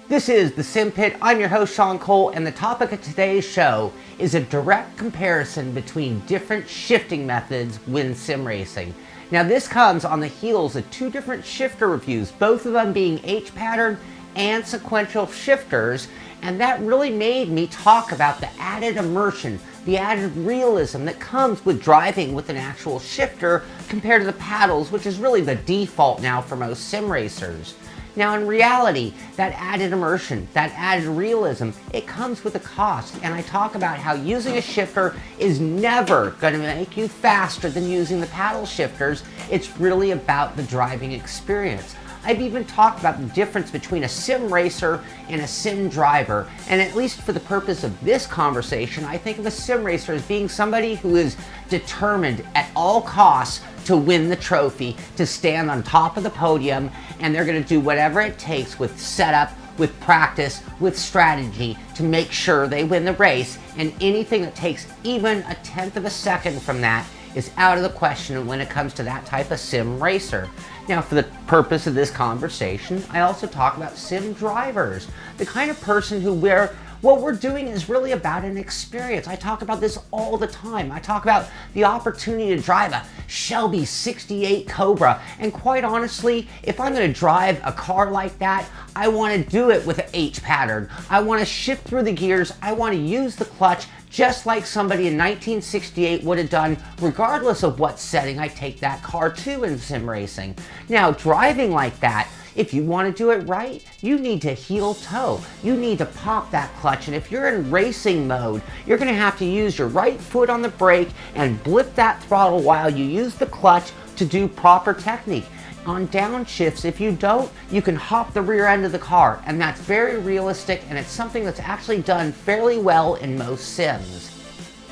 This is the Simpit. I'm your host, Shaun, and the topic of today's show is a direct comparison between different shifting methods when sim racing. Now, this comes on the heels of two different shifter reviews, both of them being H-pattern and sequential shifters, and that really made me talk about the added immersion, the added realism that comes with driving with an actual shifter compared to the paddles, which is really the default now for most sim racers. Now, in reality, that added immersion, that added realism, it comes with a cost, and I talk about how using a shifter is never going to make you faster than using the paddle shifters. It's really about the driving experience. I've even talked about the difference between a sim racer and a sim driver, and at least for the purpose of this conversation, I think of a sim racer as being somebody who is determined at all costs to win the trophy, to stand on top of the podium, and they're going to do whatever it takes with setup, with practice, with strategy to make sure they win the race, and anything that takes even a tenth of a second from that is out of the question when it comes to that type of sim racer. Now, for the purpose of this conversation, I also talk about sim drivers, the kind of person who what we're doing is really about an experience. I talk about this all the time. I talk about the opportunity to drive a Shelby 68 Cobra, and quite honestly, if I'm going to drive a car like that, I want to do it with an H pattern. I want to shift through the gears. I want to use the clutch just like somebody in 1968 would have done, regardless of what setting I take that car to in sim racing. Now, driving like that, if you want to do it right, you need to heel toe. You need to pop that clutch, and if you're in racing mode, you're going to have to use your right foot on the brake and blip that throttle while you use the clutch to do proper technique. On downshifts, if you don't, you can hop the rear end of the car, and that's very realistic, and it's something that's actually done fairly well in most sims.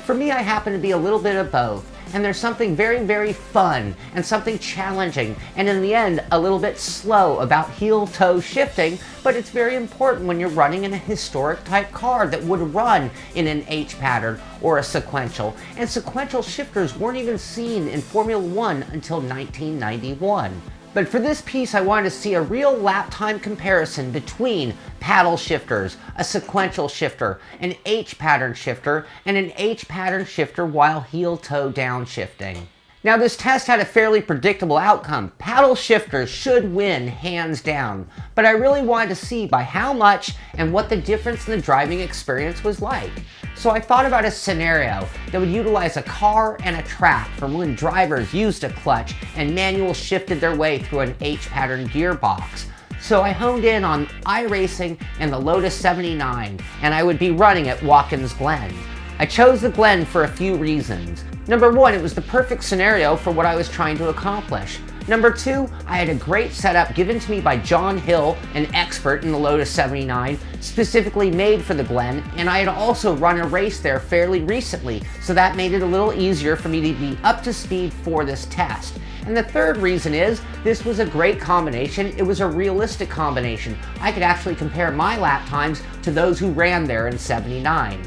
For me, I happen to be a little bit of both, and there's something very, very fun and something challenging, and in the end, a little bit slow about heel-toe shifting, but it's very important when you're running in a historic type car that would run in an H pattern or a sequential, and sequential shifters weren't even seen in Formula One until 1991. But for this piece, I wanted to see a real lap time comparison between paddle shifters, a sequential shifter, an H-pattern shifter, and an H-pattern shifter while heel-toe downshifting. Now, this test had a fairly predictable outcome. Paddle shifters should win hands down, but I really wanted to see by how much and what the difference in the driving experience was like. So I thought about a scenario that would utilize a car and a track from when drivers used a clutch and manual shifted their way through an H-pattern gearbox. So I honed in on iRacing and the Lotus 79, and I would be running at Watkins Glen. I chose the Glen for a few reasons. Number one, it was the perfect scenario for what I was trying to accomplish. Number two, I had a great setup given to me by John Hill, an expert in the Lotus 79, specifically made for the Glen, and I had also run a race there fairly recently, so that made it a little easier for me to be up to speed for this test. And the third reason is, this was a great combination. It was a realistic combination. I could actually compare my lap times to those who ran there in '79.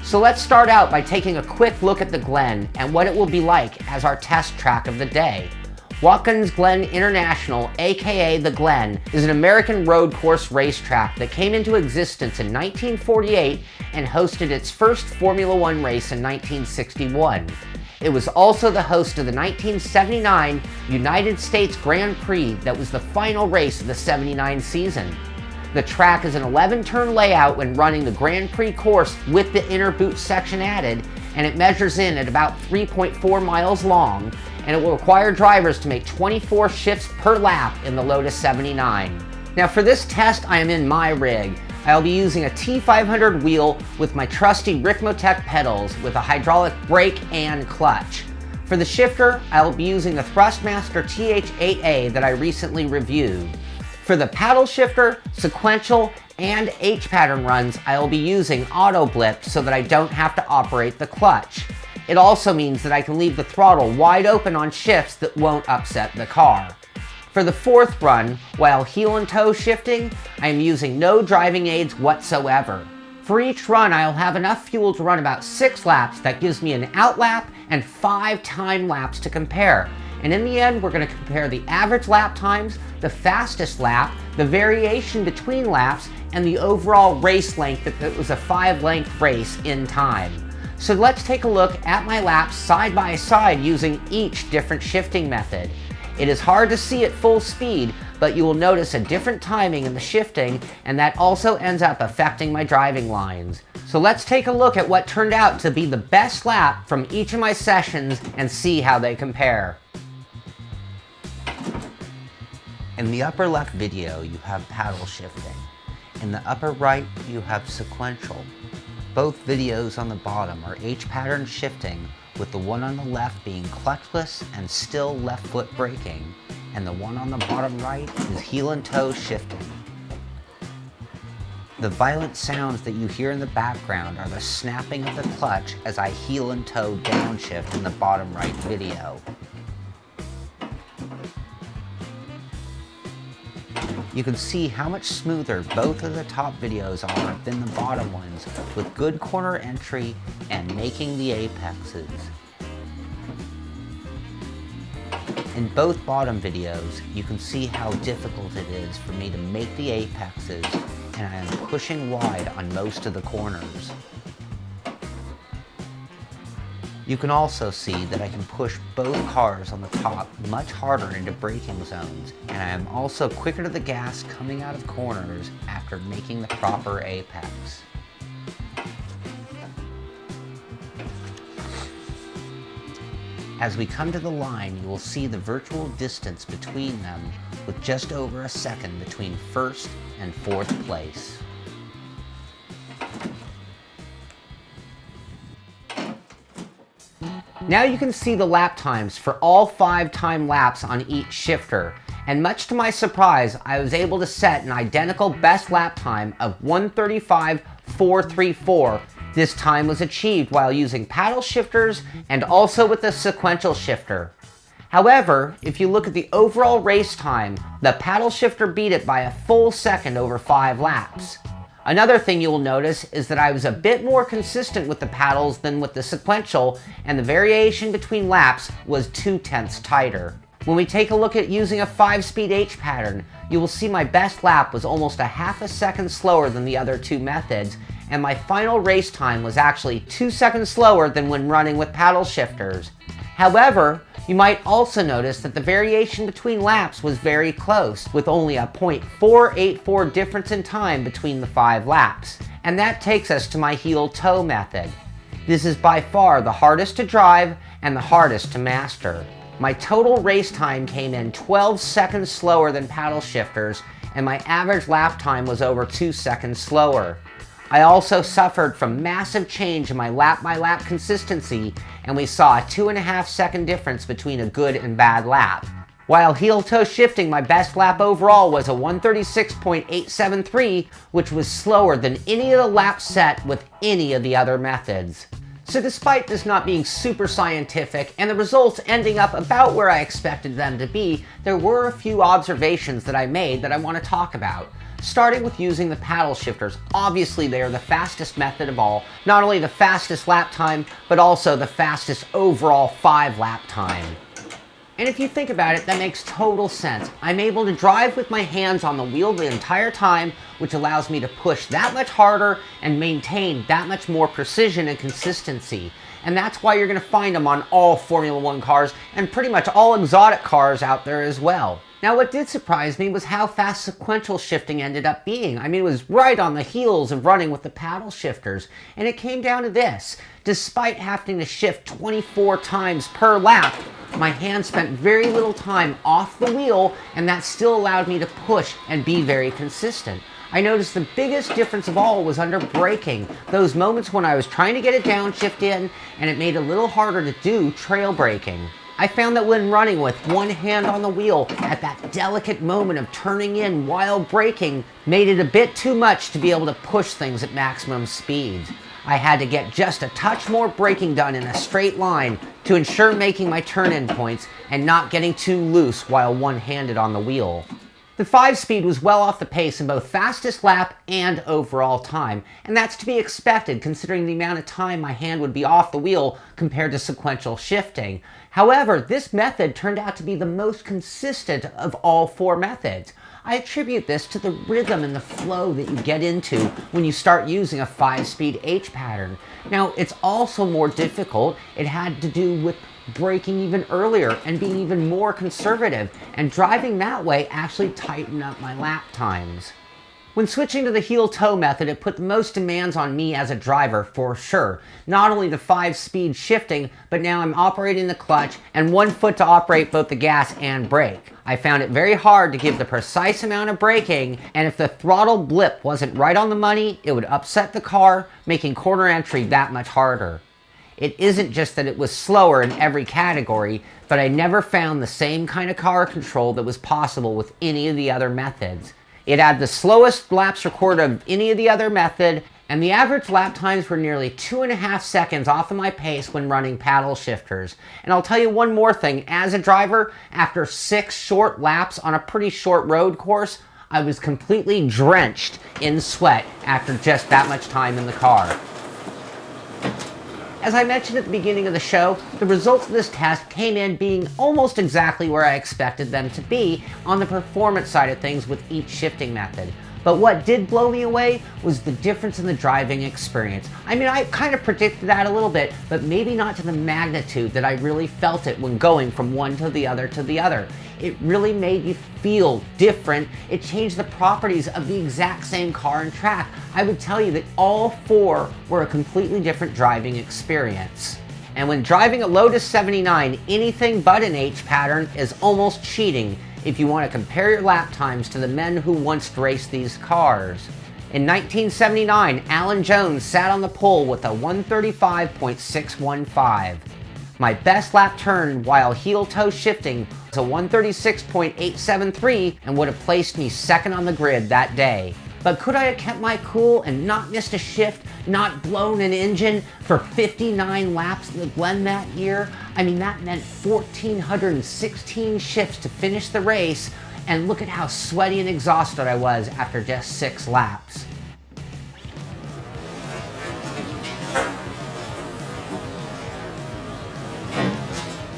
So let's start out by taking a quick look at the Glen and what it will be like as our test track of the day. Watkins Glen International, aka the Glen, is an American road course racetrack that came into existence in 1948 and hosted its first Formula One race in 1961. It was also the host of the 1979 United States Grand Prix that was the final race of the '79 season. The track is an 11-turn layout when running the Grand Prix course with the inner boot section added, and it measures in at about 3.4 miles long, and it will require drivers to make 24 shifts per lap in the Lotus 79. Now, for this test, I am in my rig. I'll be using a T500 wheel with my trusty Ricmotec pedals with a hydraulic brake and clutch. For the shifter, I'll be using the Thrustmaster TH8A that I recently reviewed. For the paddle shifter, sequential, and H-pattern runs, I'll be using auto blip so that I don't have to operate the clutch. It also means that I can leave the throttle wide open on shifts that won't upset the car. For the fourth run, while heel and toe shifting, I am using no driving aids whatsoever. For each run, I'll have enough fuel to run about 6 laps. That gives me an out lap and 5 time laps to compare. And in the end, we're going to compare the average lap times the fastest lap, the variation between laps, and the overall race length if it was a 5-length race in time. So let's take a look at my laps side by side using each different shifting method. It is hard to see at full speed, but you will notice a different timing in the shifting, and that also ends up affecting my driving lines. So let's take a look at what turned out to be the best lap from each of my sessions and see how they compare. In the upper left video, you have paddle shifting. In the upper right, you have sequential. Both videos on the bottom are H-pattern shifting, with the one on the left being clutchless and still left foot braking, and the one on the bottom right is heel and toe shifting. The violent sounds that you hear in the background are the snapping of the clutch as I heel and toe downshift in the bottom right video. You can see how much smoother both of the top videos are than the bottom ones, with good corner entry and making the apexes. In both bottom videos, you can see how difficult it is for me to make the apexes, and I am pushing wide on most of the corners. You can also see that I can push both cars on the top much harder into braking zones, and I am also quicker to the gas coming out of corners after making the proper apex. As we come to the line, you will see the virtual distance between them, with just over a second between first and fourth place. Now you can see the lap times for all 5 time laps on each shifter, and much to my surprise, I was able to set an identical best lap time of 1:35.434. This time was achieved while using paddle shifters and also with the sequential shifter. However, if you look at the overall race time, the paddle shifter beat it by a full second over 5 laps. Another thing you will notice is that I was a bit more consistent with the paddles than with the sequential, and the variation between laps was 0.2 tighter. When we take a look at using a 5-speed H pattern, you will see my best lap was almost a half a second slower than the other 2 methods, and my final race time was actually 2 seconds slower than when running with paddle shifters. However, you might also notice that the variation between laps was very close, with only a 0.484 difference in time between the 5 laps. And that takes us to my heel-toe method. This is by far the hardest to drive and the hardest to master. My total race time came in 12 seconds slower than paddle shifters, and my average lap time was over 2 seconds slower. I also suffered from massive change in my lap-by-lap consistency, and we saw a 2.5 second difference between a good and bad lap. While heel-toe shifting, my best lap overall was a 1:36.873, which was slower than any of the laps set with any of the other methods. So despite this not being super scientific and the results ending up about where I expected them to be, there were a few observations that I made that I want to talk about. Starting with using the paddle shifters. Obviously they are the fastest method of all, not only the fastest lap time, but also the fastest overall 5 lap time. And if you think about it, that makes total sense. I'm able to drive with my hands on the wheel the entire time, which allows me to push that much harder and maintain that much more precision and consistency. And that's why you're going to find them on all Formula 1 cars and pretty much all exotic cars out there as well. Now what did surprise me was how fast sequential shifting ended up being. I mean, it was right on the heels of running with the paddle shifters. And it came down to this. Despite having to shift 24 times per lap, my hand spent very little time off the wheel, and that still allowed me to push and be very consistent. I noticed the biggest difference of all was under braking. Those moments when I was trying to get a downshift in, and it made it a little harder to do trail braking. I found that when running with one hand on the wheel, at that delicate moment of turning in while braking, made it a bit too much to be able to push things at maximum speeds. I had to get just a touch more braking done in a straight line to ensure making my turn-in points and not getting too loose while one-handed on the wheel. The 5-speed was well off the pace in both fastest lap and overall time, and that's to be expected considering the amount of time my hand would be off the wheel compared to sequential shifting. However, this method turned out to be the most consistent of all 4 methods. I attribute this to the rhythm and the flow that you get into when you start using a 5-speed H pattern. Now, it's also more difficult. It had to do with braking even earlier and being even more conservative, and driving that way actually tightened up my lap times. When switching to the heel-toe method, it put the most demands on me as a driver, for sure. Not only the 5-speed shifting, but now I'm operating the clutch and 1 foot to operate both the gas and brake. I found it very hard to give the precise amount of braking, and if the throttle blip wasn't right on the money, it would upset the car, making corner entry that much harder. It isn't just that it was slower in every category, but I never found the same kind of car control that was possible with any of the other methods. It had the slowest laps recorded of any of the other method, and the average lap times were nearly 2.5 seconds off of my pace when running paddle shifters. And I'll tell you one more thing, as a driver, after 6 short laps on a pretty short road course, I was completely drenched in sweat after just that much time in the car. As I mentioned at the beginning of the show, the results of this test came in being almost exactly where I expected them to be on the performance side of things with each shifting method. But what did blow me away was the difference in the driving experience. I mean, I kind of predicted that a little bit, but maybe not to the magnitude that I really felt it when going from one to the other to the other. It really made you feel different. It changed the properties of the exact same car and track. I would tell you that all 4 were a completely different driving experience. And when driving a Lotus 79, anything but an H pattern is almost cheating if you want to compare your lap times to the men who once raced these cars. In 1979, Alan Jones sat on the pole with a 135.615. My best lap turn while heel-toe shifting was a 136.873 and would have placed me second on the grid that day. But could I have kept my cool and not missed a shift, not blown an engine for 59 laps in the Glen that year? I mean, that meant 1,416 shifts to finish the race, and look at how sweaty and exhausted I was after just 6 laps.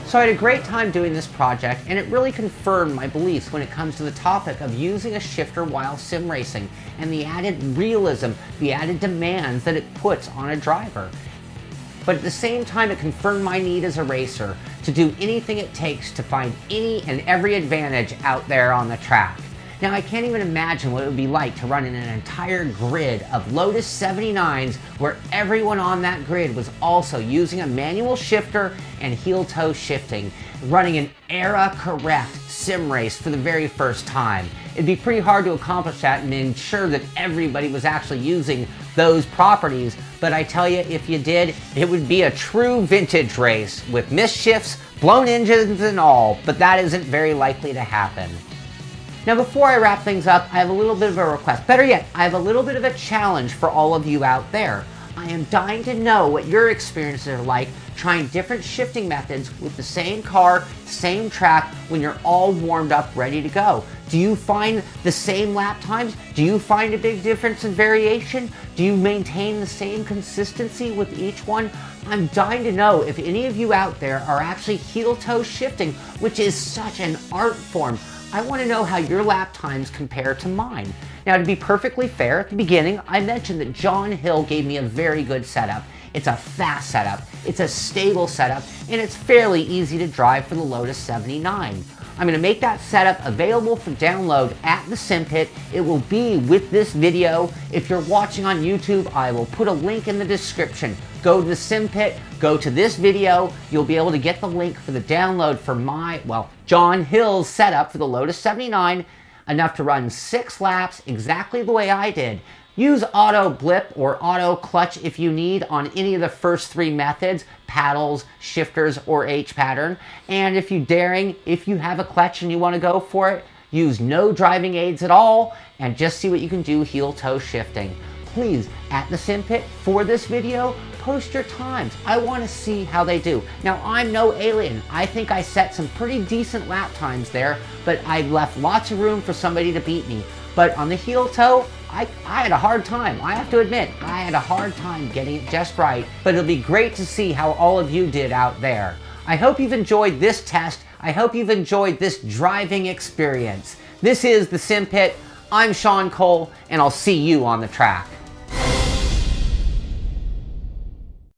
So I had a great time doing this project, and it really confirmed my beliefs when it comes to the topic of using a shifter while sim racing and the added realism, the added demands that it puts on a driver. But at the same time, it confirmed my need as a racer to do anything it takes to find any and every advantage out there on the track. Now, I can't even imagine what it would be like to run in an entire grid of Lotus 79s where everyone on that grid was also using a manual shifter and heel-toe shifting, running an era-correct sim race for the very first time. It'd be pretty hard to accomplish that and ensure that everybody was actually using those properties, but I tell you, if you did, it would be a true vintage race with missed shifts, blown engines and all, but that isn't very likely to happen. Now, before I wrap things up, I have a little bit of a request. Better yet, I have a little bit of a challenge for all of you out there. I am dying to know what your experiences are like trying different shifting methods with the same car, same track, when you're all warmed up, ready to go. Do you find the same lap times? Do you find a big difference in variation? Do you maintain the same consistency with each one? I'm dying to know if any of you out there are actually heel-toe shifting, which is such an art form. I want to know how your lap times compare to mine. Now, to be perfectly fair, at the beginning, I mentioned that John Hill gave me a very good setup. It's a fast setup, it's a stable setup, and it's fairly easy to drive for the Lotus 79. I'm going to make that setup available for download at the Simpit. It will be with this video. If you're watching on YouTube, I will put a link in the description. Go to the Simpit, go to this video. You'll be able to get the link for the download for John Hill's setup for the Lotus 79, enough to run 6 laps exactly the way I did. Use auto blip or auto clutch if you need on any of the first 3 methods, paddles, shifters, or H pattern. And if you're daring, if you have a clutch and you want to go for it, use no driving aids at all and just see what you can do heel-toe shifting. Please, at the Simpit for this video, post your times. I want to see how they do. Now, I'm no alien. I think I set some pretty decent lap times there, but I left lots of room for somebody to beat me. But on the heel toe, I had a hard time. I have to admit, I had a hard time getting it just right, but it'll be great to see how all of you did out there. I hope you've enjoyed this test. I hope you've enjoyed this driving experience. This is the Simpit. I'm Shaun Cole, and I'll see you on the track.